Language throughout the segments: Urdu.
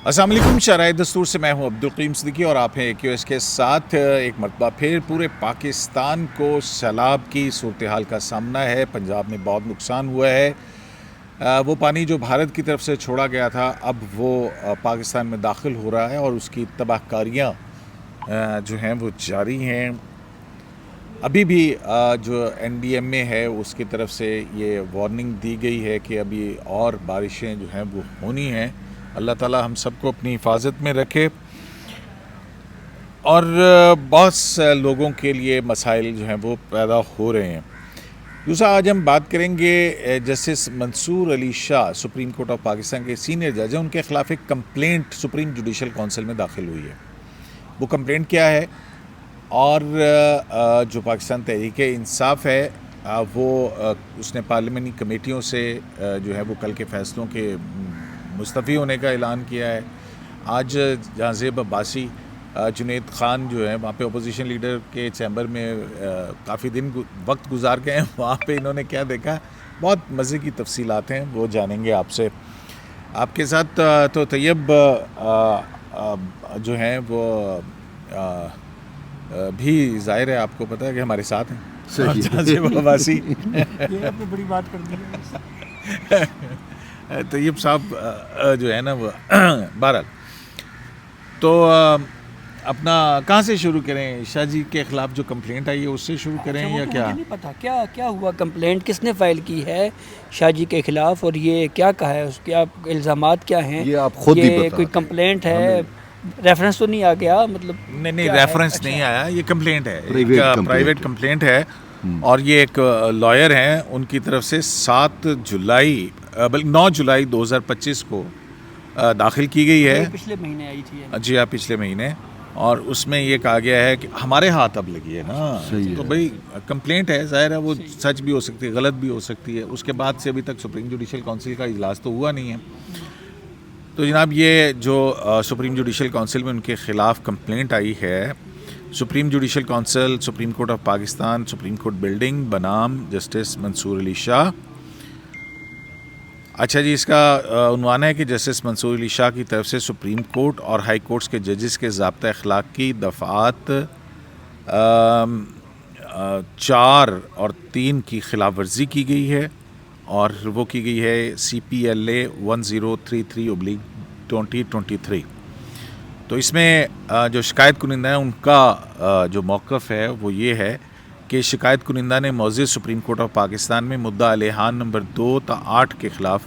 السلام علیکم، شرائع دستور سے میں ہوں عبدالقیم صدیقی اور آپ ہیں QS کے ساتھ۔ ایک مرتبہ پھر پورے پاکستان کو سیلاب کی صورتحال کا سامنا ہے۔ پنجاب میں بہت نقصان ہوا ہے۔ وہ پانی جو بھارت کی طرف سے چھوڑا گیا تھا اب وہ پاکستان میں داخل ہو رہا ہے اور اس کی تباہ کاریاں جو ہیں وہ جاری ہیں۔ ابھی بھی جو NDMA ہے اس کی طرف سے یہ وارننگ دی گئی ہے کہ ابھی اور بارشیں جو ہیں وہ ہونی ہیں۔ اللہ تعالیٰ ہم سب کو اپنی حفاظت میں رکھے، اور بہت سے لوگوں کے لیے مسائل جو ہیں وہ پیدا ہو رہے ہیں۔ دوسرا، آج ہم بات کریں گے justice Mansoor Ali Shah, supreme Court of Pakistan کے سینئر جج ہیں۔ ان کے خلاف ایک کمپلینٹ سپریم جوڈیشل کونسل میں داخل ہوئی ہے۔ وہ کمپلینٹ کیا ہے، اور جو پاکستان تحریک انصاف ہے وہ اس نے پارلیمانی کمیٹیوں سے جو ہے وہ کل کے فیصلوں کے مستعفی ہونے کا اعلان کیا ہے۔ آج جہاں زیب عباسی، جنید خان جو ہے وہاں پہ اپوزیشن لیڈر کے چیمبر میں کافی دن وقت گزار گئے ہیں، وہاں پہ انہوں نے کیا دیکھا، بہت مزے کی تفصیلات ہیں، وہ جانیں گے آپ سے۔ آپ کے ساتھ تو طیب جو ہیں وہ بھی ظاہر ہے، آپ کو پتہ ہے کہ ہمارے ساتھ ہیں، اور جہاں زیب عباسی یہ آپ نے بڑی بات کر دی ہے۔ طیب صاحب جو ہے نا وہ بہرحال تو اپنا کہاں سے شروع کریں؟ شاہ جی کے خلاف جو کمپلینٹ آئی ہے اس سے شروع کریں یا کیا؟ مجھے نہیں پتا کیا ہوا، کمپلینٹ کس نے فائل کی ہے شاہ جی کے خلاف، اور یہ کیا کہا ہے، اس کے الزامات کیا ہیں؟ یہ آپ خود ہی یہ بتا کوئی دیں۔ کمپلینٹ ہے؟ ریفرنس تو نہیں آ گیا، مطلب نہیں ریفرنس نہیں آیا، یہ کمپلینٹ ہے، پرائیویٹ کمپلینٹ ہے، ہے۔ اور یہ ایک لائر ہیں، ان کی طرف سے 9 جولائی 2025 کو داخل کی گئی ہے۔ پچھلے مہینے آئی تھی یہ۔ جی ہاں، پچھلے مہینے، اور اس میں یہ کہا گیا ہے کہ ہمارے ہاتھ اب لگی ہے نا، تو بھائی کمپلینٹ ہے، ظاہر ہے وہ سچ بھی ہو سکتی ہے، غلط بھی ہو سکتی ہے۔ اس کے بعد سے ابھی تک سپریم جوڈیشل کونسل کا اجلاس تو ہوا نہیں ہے۔ تو جناب یہ جو سپریم جوڈیشل کونسل میں ان کے خلاف کمپلینٹ آئی ہے، Supreme Judicial Council, Supreme Court of Pakistan, Supreme Court building بنام جسٹس منصور علی شاہ۔ اچھا جی، اس کا عنوان ہے کہ جسٹس منصور علی شاہ کی طرف سے سپریم کورٹ اور ہائی کورٹس کے ججز کے ضابطہ اخلاق کی دفعات 4 اور 3 کی خلاف ورزی کی گئی ہے، اور وہ کی گئی ہے CPLA 1033/2023۔ تو اس میں جو شکایت کنندہ ہیں ان کا جو موقف ہے وہ یہ ہے کہ شکایت کنندہ نے معزز سپریم کورٹ آف پاکستان میں مدعا علیحان نمبر 2 تا 8 کے خلاف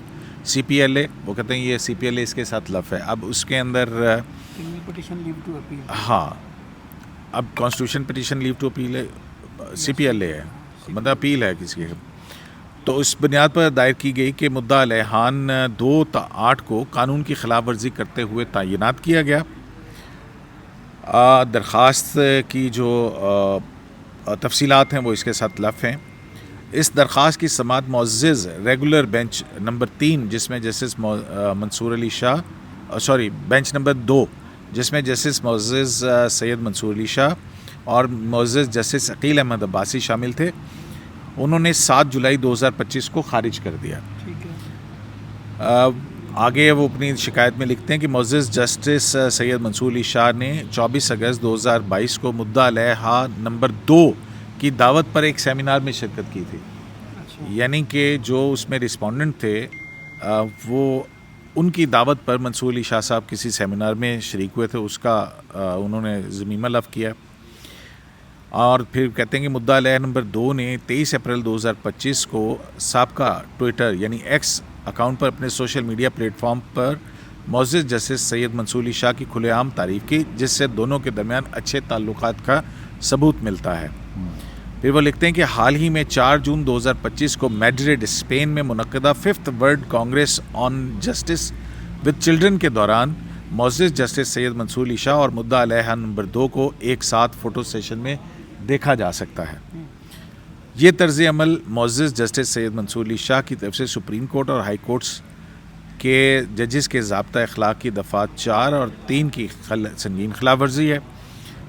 CPLA، وہ کہتے ہیں یہ CPLA اس کے ساتھ لف ہے، اب اس کے اندر پٹیشن لیو ٹو اپیل، ہاں اب constitution petition leave to appeal ہے، CPLA ہے، مطلب اپیل ہے کسی کے، تو اس بنیاد پر دائر کی گئی کہ مدعا علیحان 2 تا 8 کو قانون کی خلاف ورزی کرتے ہوئے تعینات کیا گیا۔ درخواست کی جو تفصیلات ہیں وہ اس کے ساتھ لف ہیں۔ اس درخواست کی سماعت معزز ریگولر بینچ نمبر 3 جس میں جسٹس منصور علی شاہ بینچ نمبر 2 جس میں جسٹس معزز سید منصور علی شاہ اور معزز جسٹس عقیل احمد عباسی شامل تھے، انہوں نے 7 جولائی 2025 کو خارج کر دیا۔ ٹھیک ہے۔ آگے وہ اپنی شکایت میں لکھتے ہیں کہ معزز جسٹس سید منصور علی شاہ نے 24 اگست 2022 کو مدعا علیحہ نمبر 2 کی دعوت پر ایک سیمینار میں شرکت کی تھی، یعنی کہ جو اس میں رسپونڈنٹ تھے وہ ان کی دعوت پر منصور علی شاہ صاحب کسی سیمینار میں شریک ہوئے تھے، اس کا انہوں نے ضمیمہ لف کیا، اور پھر کہتے ہیں کہ مدعا علیہ نمبر 2 نے 23 اپریل 2025 کو سابقہ ٹویٹر یعنی ایکس اکاؤنٹ پر اپنے سوشل میڈیا پلیٹ فارم پر معزز جسٹس سید منصور علی شاہ کی کھلے عام تعریف کی، جس سے دونوں کے درمیان اچھے تعلقات کا ثبوت ملتا ہے۔ پھر وہ لکھتے ہیں کہ حال ہی میں 4 جون 2025 کو میڈرڈ اسپین میں منعقدہ 5th world Congress on justice with children کے دوران معزز جسٹس سید منصور علی شاہ اور مدعا علیحہ نمبر 2 کو ایک ساتھ فوٹو سیشن میں دیکھا جا سکتا ہے۔ یہ طرز عمل معزز جسٹس سید منصور علی شاہ کی طرف سے سپریم کورٹ اور ہائی کورٹس کے ججز کے ضابطہ اخلاق کی دفعات 4 اور 3 کی سنگین خلاف ورزی ہے۔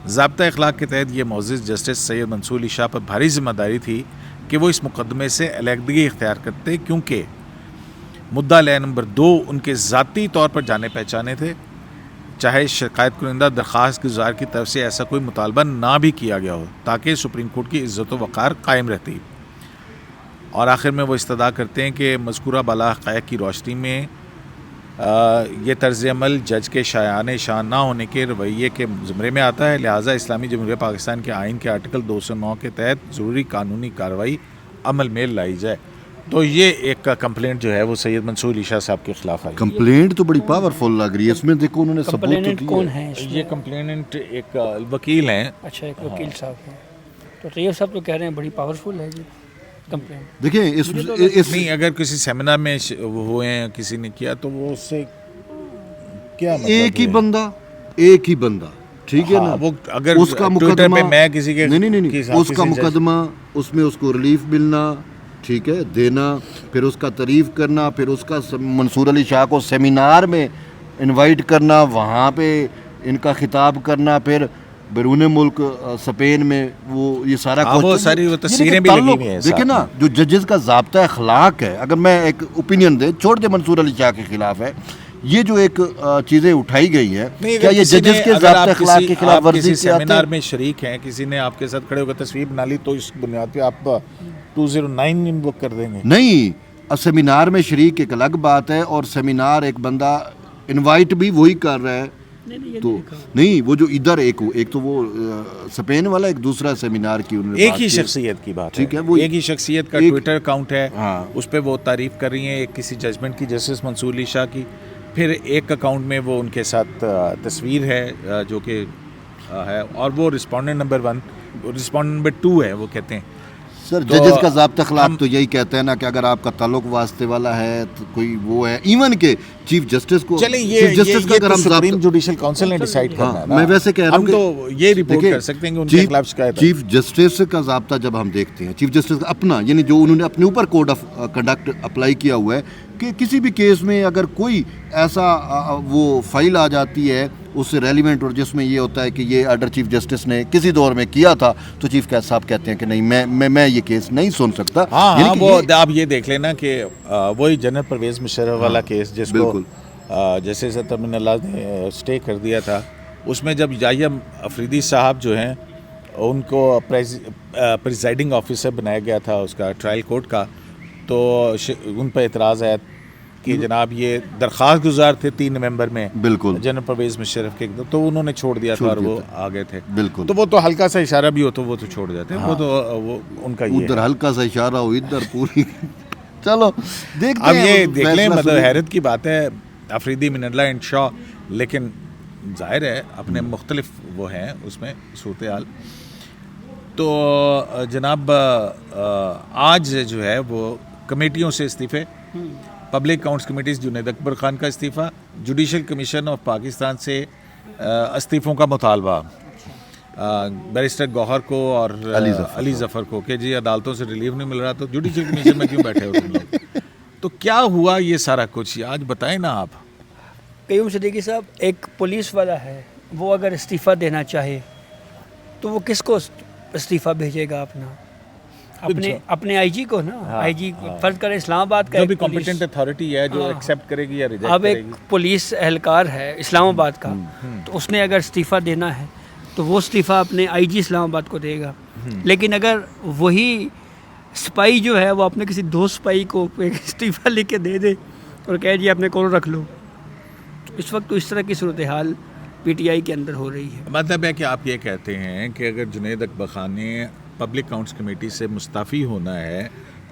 ضابطہ اخلاق کے تحت یہ معزز جسٹس سید منصور علی شاہ پر بھاری ذمہ داری تھی کہ وہ اس مقدمے سے علیحدگی اختیار کرتے، کیونکہ مدعا علیہ نمبر 2 ان کے ذاتی طور پر جانے پہچانے تھے چاہے شکایت کنندہ درخواست گزار کی طرف سے ایسا کوئی مطالبہ نہ بھی کیا گیا ہو، تاکہ سپریم کورٹ کی عزت و وقار قائم رہتی۔ اور آخر میں وہ استدعا کرتے ہیں کہ مذکورہ بالا حقائق کی روشنی میں یہ طرز عمل جج کے شایان شان نہ ہونے کے رویے کے زمرے میں آتا ہے، لہٰذا اسلامی جمہوریہ پاکستان کے آئین کے آرٹیکل 209 کے تحت ضروری قانونی کارروائی عمل میں لائی جائے۔ تو یہ ایک کمپلینٹ جو ہے وہ سید منصور علی شاہ صاحب کے خلاف آئی۔ کمپلینٹ تو بڑی پاورفل لگ رہی ہے، اس میں دیکھو انہوں نے ثبوت تو کمپلیننٹ دیا کون ہے۔ ہیں اس میں؟ یہ کمپلیننٹ ایک وکیل ہیں۔ اچھا، ایک وکیل صاحب ہیں۔ تو طیب صاحب تو کہہ رہے ہیں بڑی پاورفل ہے جی کمپلینٹ۔ دیکھیں اس نہیں، اگر کسی سیمینار میں ہوئے ہیں، کسی نے کیا تو وہ اس سے کیا مطلب ایک ہی بندہ ٹھیک ہے نا، وہ اگر اس کا ٹویٹر مقدمہ پہ میں کسی کے نہیں اس کا مقدمہ، اس میں اس کو ریلیف ملنا، ٹھیک ہے، دینا، پھر اس کا تعریف کرنا، پھر اس کا منصور علی شاہ کو سیمینار میں انوائٹ کرنا، وہاں پہ ان کا خطاب کرنا، پھر بیرون ملک اسپین میں وہ یہ سارا وہ ساری وہ تصویریں بھی لگی ہوئی ہیں۔ دیکھیں نا، جو ججز کا ضابطہ اخلاق ہے، اگر میں ایک اوپینین دے چھوڑ دے منصور علی شاہ کے خلاف ہے، یہ جو ایک چیزیں اٹھائی گئی ہیں، کیا یہ ججز کے ضابطہ اخلاق کے خلاف ورزی کسی سیمینار میں شریک ہیں، کسی نے آپ کے ساتھ کھڑے ہو کر تصویر بنا لی تو اس بنیاد پہ آپ 209 انوک کر دیں گے؟ نہیں، سیمینار میں شریک ایک الگ بات ہے، اور سیمینار ایک بندہ انوائٹ بھی وہی کر رہا ہے، تو نہیں وہ جو ادھر ایک تو وہ اسپین والا، ایک دوسرا سیمینار کی انہوں نے ایک ہی شخصیت کی بات ہے، ٹھیک ہے، وہ ایک ہی شخصیت کا ٹویٹر اکاؤنٹ ہے، اس پہ وہ تعریف کر رہی ہیں ایک کسی ججمنٹ کی، جسٹس منصور علی شاہ کی، پھر ایک اکاؤنٹ میں وہ ان کے ساتھ تصویر ہے جو کہ ہے، اور وہ رسپونڈنٹ نمبر 1، رسپونڈنٹ نمبر 2 ہے، وہ کہتے ہیں۔ سر ججز کا ضابطہ اخلاق تو یہی کہتا ہے نا کہ اگر آپ کا تعلق واسطے والا ہے تو کوئی وہ ہے، ایون کہ چیف جسٹس کو، چلیں چیف جسٹس کا اگر ہم سپریم جوڈیشل کونسل نے ڈیسائیڈ کرنا ہے نا، میں ویسے کہہ رہا ہوں ہم تو یہ رپورٹ کر سکتے ہیں کہ ان کے خلاف شکایت ہے۔ چیف جسٹس کا ضابطہ جب ہم دیکھتے ہیں، چیف جسٹس کا اپنا، یعنی جو انہوں نے اپنے اوپر کوڈ آف کنڈکٹ اپلائی کیا ہوا ہے کہ کسی بھی کیس میں اگر کوئی ایسا وہ فائل آ جاتی ہے اس سے ریلیونٹ، اور جس میں یہ ہوتا ہے کہ یہ آرڈر چیف جسٹس نے کسی دور میں کیا تھا، تو چیف صاحب کہتے ہیں کہ نہیں، میں یہ کیس نہیں سن سکتا۔ ہاں، وہ آپ یہ دیکھ لینا کہ وہی جنرل پرویز مشرف والا کیس جس کو جیسے تمن اللہ نے اسٹے کر دیا تھا، اس میں جب یحییٰ افریدی صاحب جو ہیں ان کو پریزائڈنگ آفیسر بنایا گیا تھا اس کا ٹرائل کورٹ کا، تو ان پہ اعتراض ہے کہ جناب یہ درخواست گزار تھے 3 نومبر میں بالکل جنرل پرویز مشرف کے، تو انہوں نے چھوڑ دیا تھا اور وہ آگے تھے، بالکل، تو وہ تو ہلکا سا اشارہ بھی ہو تو وہ تو چھوڑ جاتے ہیں، وہ تو وہ ان کا یہ ادھر ہلکا سا اشارہ ہو، ادھر پوری چلو دیکھتے اب ہیں۔ یہ دیکھ لیں، مطلب حیرت کی بات ہے، افریدی، من اللہ اینڈ شاہ، لیکن ظاہر ہے اپنے مختلف وہ ہیں اس میں صورتحال۔ تو جناب آج جو ہے وہ کمیٹیوں سے استعفے، پبلک اکاؤنٹس کمیٹیز جنید اکبر خان کا استعفیٰ، جوڈیشل کمیشن آف پاکستان سے استعفوں کا مطالبہ، بیرسٹر گوہر کو اور علی ظفر کو کہ جی عدالتوں سے ریلیف نہیں مل رہا تو جوڈیشل کمیشن میں کیوں بیٹھے ہو تم لوگ؟ تو کیا ہوا یہ سارا کچھ، آج بتائیں نا آپ۔ قیوم صدیقی صاحب، ایک پولیس والا ہے، وہ اگر استعفیٰ دینا چاہے تو وہ کس کو استعفیٰ بھیجے گا؟ اپنے آئی جی کو نا، آئی جی فرض کریں اسلام آباد کا جو بھی کمپیٹنٹ اتھارٹی ہے جو ایکسیپٹ کرے گی یا ریجیکٹ اب کرے ایک گی۔ پولیس اہلکار ہے اسلام آباد کا، تو اس نے اگر استعفیٰ دینا ہے تو وہ استعفیٰ اپنے آئی جی اسلام آباد کو دے گا، لیکن اگر وہی سپاہی جو ہے وہ اپنے کسی دوست سپاہی کو استعفیٰ لکھ کے دے دے اور کہے جی اپنے کول رکھ لو، اس وقت تو اس طرح کی صورتحال پی ٹی آئی کے اندر ہو رہی ہے۔ مطلب ہے کہ آپ یہ کہتے ہیں کہ اگر جنید اکبر خان نے پبلک اکاؤنٹس کمیٹی سے مستعفی ہونا ہے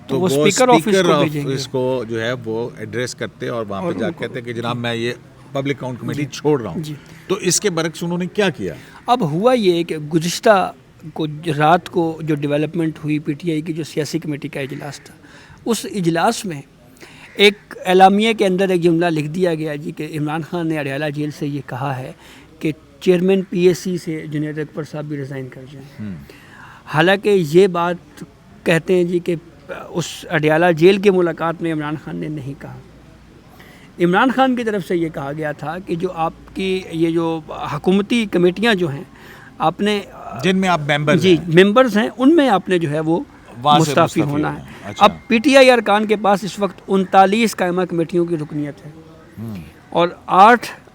تو وہ اسپیکر آفس کو جو ہے وہ ایڈریس کرتے اور وہاں پہ جا کے کہتے کہ جناب میں یہ پبلک اکاؤنٹ کمیٹی چھوڑ رہا ہوں، تو اس کے برعکس انہوں نے کیا کیا؟ اب ہوا یہ کہ گزشتہ رات کو جو ڈیولپمنٹ ہوئی پی ٹی آئی کی جو سیاسی کمیٹی کا اجلاس تھا، اس اجلاس میں ایک اعلامیہ کے اندر ایک جملہ لکھ دیا گیا جی کہ عمران خان نے اڈیالہ جیل سے یہ کہا ہے کہ چیئرمین پی ایس سی سے جنید اکبر صاحب بھی ریزائن کر جائیں۔ حالانکہ یہ بات کہتے ہیں جی کہ اس اڈیالہ جیل کے ملاقات میں عمران خان نے نہیں کہا، عمران خان کی طرف سے یہ کہا گیا تھا کہ جو آپ کی یہ جو حکومتی کمیٹیاں جو ہیں آپ نے جن میں آپ ممبر جی ممبرز ہیں ان میں آپ نے جو ہے وہ مستعفی ہونا ہے۔ اب پی ٹی آئی ارکان کے پاس اس وقت 39 قائمہ کمیٹیوں کی رکنیت ہے اور 8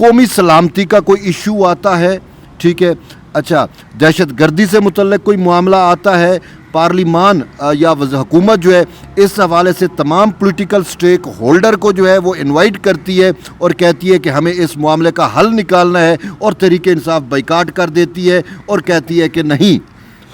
قومی سلامتی کا کوئی ایشو آتا ہے، ٹھیک ہے، اچھا دہشت گردی سے متعلق کوئی معاملہ آتا ہے، پارلیمان یا حکومت جو ہے اس حوالے سے تمام پولیٹیکل سٹیک ہولڈر کو جو ہے وہ انوائٹ کرتی ہے اور کہتی ہے کہ ہمیں اس معاملے کا حل نکالنا ہے، اور تحریک انصاف بائیکاٹ کر دیتی ہے اور کہتی ہے کہ نہیں،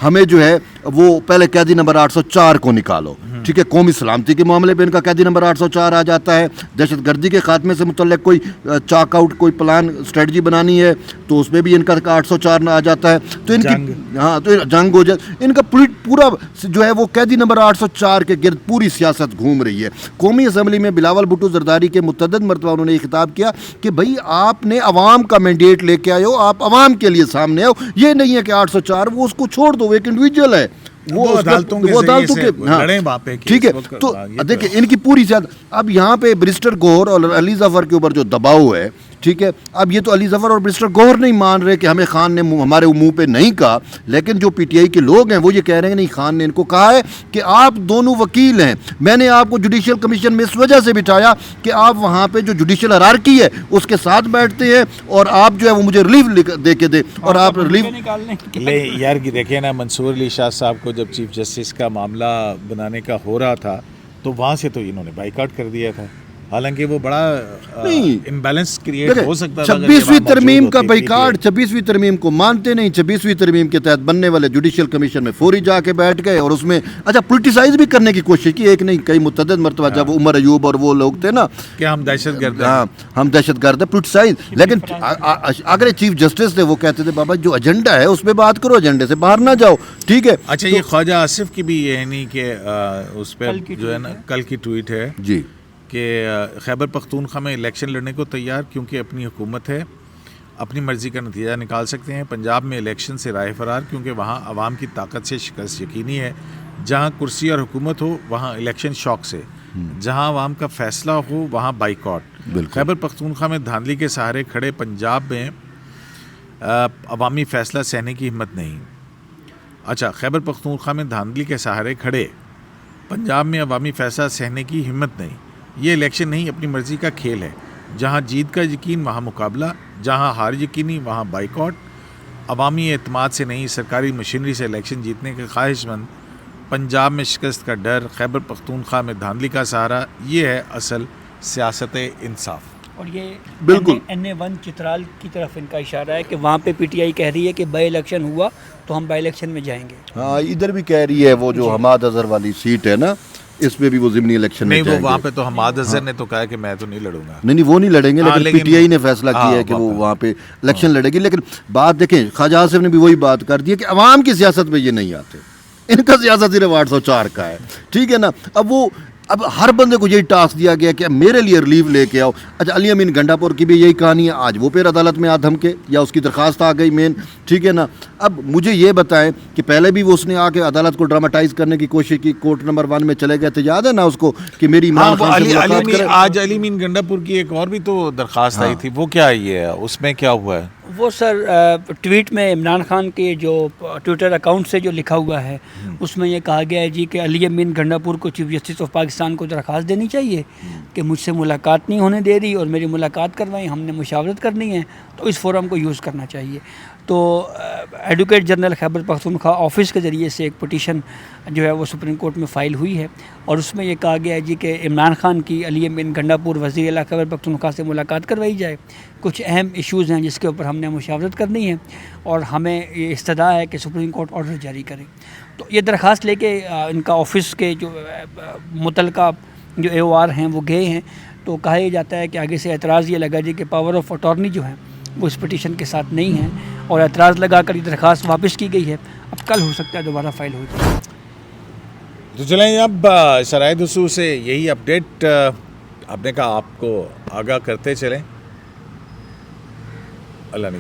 ہمیں جو ہے وہ پہلے قیدی نمبر 804 کو نکالو، ٹھیک ہے، قومی سلامتی کے معاملے پہ ان کا قیدی نمبر 804 آ جاتا ہے، دہشت گردی کے خاتمے سے متعلق کوئی چاک آؤٹ کوئی پلان اسٹریٹجی بنانی ہے تو اس میں بھی ان کا 804 آ جاتا ہے، تو ان کی ہاں تو جنگ ہو جائے، ان کا پورا جو ہے وہ قیدی نمبر 804 کے گرد پوری سیاست گھوم رہی ہے۔ قومی اسمبلی میں بلاول بھٹو زرداری کے متعدد مرتبہ انہوں نے یہ خطاب کیا کہ بھائی آپ نے عوام کا مینڈیٹ لے کے آئے ہو، آپ عوام کے لیے سامنے آؤ، یہ نہیں ہے کہ 804 وہ اس کو چھوڑ دو، وہ ایک انڈیویجول ہے، وہ عدالتوں کے لڑیں وہاں پہ، ٹھیک ہے، تو دیکھیں ان کی پوری زیادہ اب یہاں پہ بریسٹر گوہر اور علی ظفر کے اوپر جو دباؤ ہے، ٹھیک ہے، اب یہ تو علی ظفر اور بریسٹر گوہر نہیں مان رہے کہ ہمیں خان نے ہمارے منہ پہ نہیں کہا، لیکن جو پی ٹی آئی کے لوگ ہیں وہ یہ کہہ رہے ہیں نہیں، خان نے ان کو کہا ہے کہ آپ دونوں وکیل ہیں، میں نے آپ کو جوڈیشل کمیشن میں اس وجہ سے بٹھایا کہ آپ وہاں پہ جو جوڈیشل ہرارکی ہے اس کے ساتھ بیٹھتے ہیں اور آپ جو ہے وہ مجھے ریلیف دے کے دے، اور آپ ریلیف لے یار کہ دیکھیں نا، منصور علی شاہ صاحب کو جب چیف جسٹس کا معاملہ بنانے کا ہو رہا تھا تو وہاں سے تو انہوں نے بائیکاٹ کر دیا تھا، حالانکہ وہ بڑا امبیلنس کریٹ ہو سکتا تھا۔ 26ویں ترمیم کا بائیکاٹ، 26ویں ترمیم کو مانتے نہیں، 26ویں ترمیم کے تحت بننے والے جوڈیشل کمیشن میں فوری جا کے بیٹھ گئے اور اس میں اچھا پولیٹیسائز بھی کرنے کی کوشش کی، ایک نہیں کئی متعدد مرتبہ، جب عمر ایوب اور وہ لوگ تھے نا کہ ہم دہشت گرد ہیں، ہاں ہم دہشت گرد ہیں، پولیٹیسائز، لیکن اگر چیف جسٹس تھے وہ کہتے تھے بابا جو ایجنڈا ہے اس پہ بات کرو، ایجنڈے سے باہر نہ جاؤ، ٹھیک ہے۔ اچھا یہ خواجہ آصف کی بھی یہ نہیں کہ اس پہ جو ہے نا کل کی ٹویٹ ہے جی کہ خیبر پختونخوا میں الیکشن لڑنے کو تیار کیونکہ اپنی حکومت ہے، اپنی مرضی کا نتیجہ نکال سکتے ہیں، پنجاب میں الیکشن سے رائے فرار کیونکہ وہاں عوام کی طاقت سے شکست یقینی ہے، جہاں کرسی اور حکومت ہو وہاں الیکشن شوق سے، جہاں عوام کا فیصلہ ہو وہاں بائیکاٹ، خیبر پختونخوا میں دھاندلی کے سہارے کھڑے پنجاب میں عوامی فیصلہ سہنے کی ہمت نہیں۔ اچھا خیبر پختونخوا میں دھاندلی کے سہارے کھڑے پنجاب میں عوامی فیصلہ سہنے کی ہمت نہیں، یہ الیکشن نہیں اپنی مرضی کا کھیل ہے، جہاں جیت کا یقین وہاں مقابلہ، جہاں ہار یقینی وہاں بائیکاٹ، عوامی اعتماد سے نہیں سرکاری مشینری سے الیکشن جیتنے کے خواہش مند، پنجاب میں شکست کا ڈر، خیبر پختونخوا میں دھاندلی کا سہارا، یہ ہے اصل سیاست انصاف۔ اور یہ بالکل NA1 چترال کی طرف ان کا اشارہ ہے کہ وہاں پہ پی ٹی آئی کہہ رہی ہے کہ بائی الیکشن ہوا تو ہم بائی الیکشن میں جائیں گے۔ ہاں ادھر بھی کہہ رہی ہے وہ جو حماد اظہر والی سیٹ ہے نا، اس میں بھی وہ ضمنی الیکشن میں نہیں، جائیں وہ وہاں گے۔ پہ تو حماد اظہر نے تو کہا کہ میں تو نہیں لڑوں گا، نہیں وہ نہیں لڑیں گے، لیکن پی ٹی آئی نے فیصلہ کیا ہے کہ وہ وہاں پہ الیکشن لڑے گی، لیکن بات دیکھیں خواجہ آصف نے بھی وہی بات کر دی ہے کہ عوام کی سیاست میں یہ نہیں آتے، ان کا سیاست صرف 804 کا ہے، ٹھیک ہے نا۔ اب ہر بندے کو یہی ٹاسک دیا گیا کہ میرے لیے ریلیف لے کے آؤ۔ اچھا علی امین گنڈا پور کی بھی یہی کہانی ہے، آج وہ پھر عدالت میں آدھم کے یا اس کی درخواست آ گئی مین، ٹھیک ہے نا۔ اب مجھے یہ بتائیں کہ پہلے بھی وہ اس نے آ کے عدالت کو ڈراماٹائز کرنے کی کوشش کی، کورٹ نمبر 1 میں چلے گئے تھے، یاد ہے نا اس کو کہ میری عمران خان سے ملاقات کریں۔ آج علی امین گنڈا پور کی ایک اور بھی تو درخواست آئی تھی، وہ کیا آئی ہے، اس میں کیا ہوا ہے؟ وہ سر ٹویٹ میں عمران خان کے جو ٹویٹر اکاؤنٹ سے جو لکھا ہوا ہے اس میں یہ کہا گیا ہے جی کہ علی امین گنڈا پور کو چیف جسٹس آف پاکستان کو درخواست دینی چاہیے کہ مجھ سے ملاقات نہیں ہونے دے رہی اور میری ملاقات کروائیں، ہم نے مشاورت کرنی ہے تو اس فورم کو یوز کرنا چاہیے۔ تو advocate general Khyber Pakhtunkhwa office کے ذریعے سے ایک پٹیشن جو ہے وہ سپریم کورٹ میں فائل ہوئی ہے اور اس میں یہ کہا گیا ہے جی کہ عمران خان کی علی امین گنڈا پور وزیر اعلیٰ خیبر پختونخوا سے ملاقات کروائی جائے، کچھ اہم ایشوز ہیں جس کے اوپر ہم نے مشاورت کرنی ہے اور ہمیں یہ استدعا ہے کہ سپریم کورٹ آرڈر جاری کرے۔ تو یہ درخواست لے کے ان کا آفس کے جو متعلقہ جو AOR ہیں وہ گئے ہیں، تو کہا یہ جاتا ہے کہ آگے سے اعتراض یہ لگا جی کہ پاور آف اٹارنی جو ہے وہ اس پٹیشن کے ساتھ نہیں ہے اور اعتراض لگا کر یہ درخواست واپس کی گئی ہے، اب کل ہو سکتا ہے دوبارہ فائل ہو جائے۔ تو چلیں اب سرائے دسوق سے یہی اپڈیٹ آپ نے کہا آپ کو آگاہ کرتے چلیں، اللہ نے